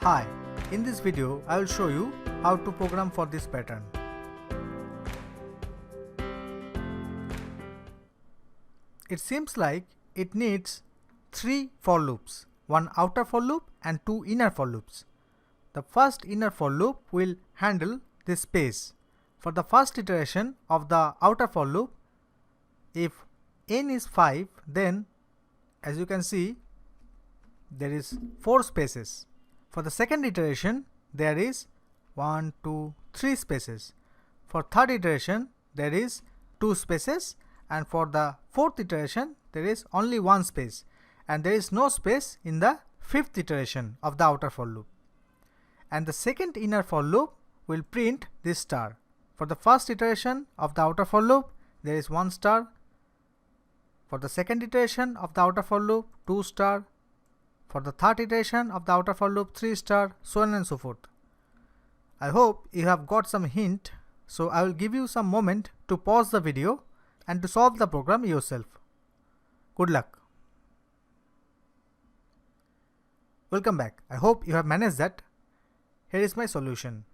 Hi, in this video I will show you how to program for this pattern. It seems like it needs 3 for loops, one outer for loop and 2 inner for loops. The first inner for loop will handle this space. For the first iteration of the outer for loop, if n is 5, then as you can see there is 4 spaces. For the second iteration there is 1, 2, 3 spaces. For third iteration there is 2 spaces, and for the fourth iteration there is only 1 space, and there is no space in the fifth iteration of the outer for loop. And the second inner for loop will print this star. For the first iteration of the outer for loop there is 1 star. For the second iteration of the outer for loop 2 star. For the third iteration of the outer for loop 3 star, so on and so forth. I hope you have got some hint, so I will give you some moment to pause the video and to solve the program yourself. Good luck. Welcome back. I hope you have managed that. Here is my solution.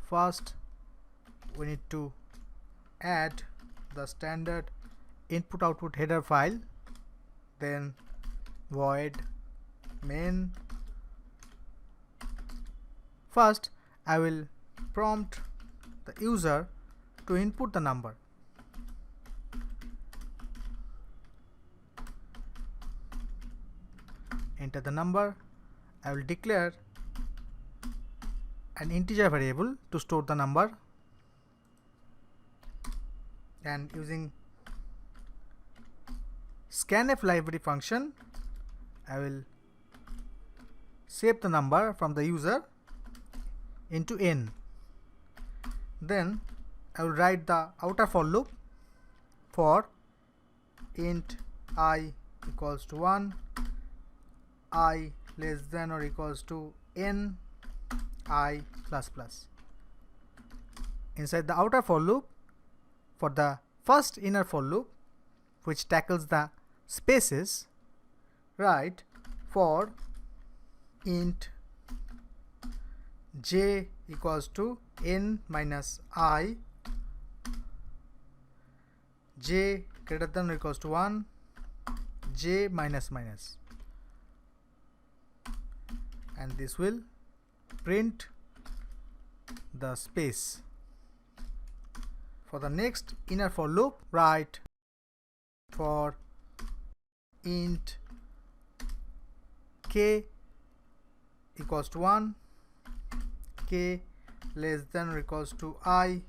First, we need to add the standard input-output header file, then void main. First, I will prompt the user to input the number. Enter the number. I will declare an integer variable to store the number, and using scanf library function I will save the number from the user into n. Then I will write the outer for loop for int I equals to 1, I less than or equals to n I plus plus. Inside the outer for loop, for the first inner for loop, which tackles the spaces, write for int j equals to n minus I, j greater than or equals to 1, j minus minus, and this will print the space. For the next inner for loop, write for int k equals to 1, k less than or equals to I,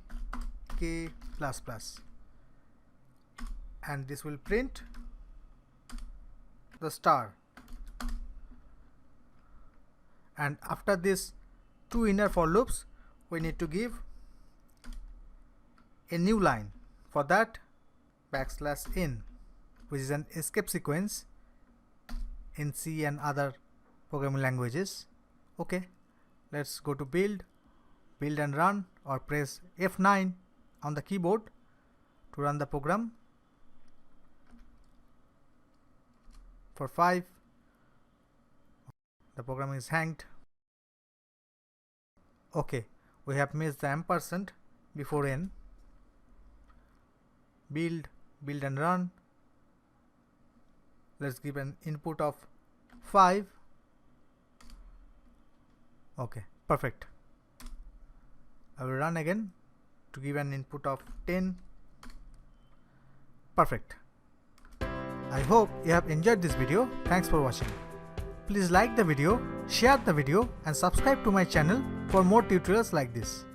k plus plus, and this will print the star. And after this 2 inner for loops, we need to give a new line. For that, \n, which is an escape sequence in C and other programming languages. Okay, let's go to build and run, or press F9 on the keyboard to run the program. For 5, the program is hanged. Okay, we have missed the ampersand before n. Build and run. Let's give an input of 5. Okay, perfect. I will run again to give an input of 10. Perfect. I hope you have enjoyed this video. Thanks for watching. Please like the video, share the video, and subscribe to my channel for more tutorials like this.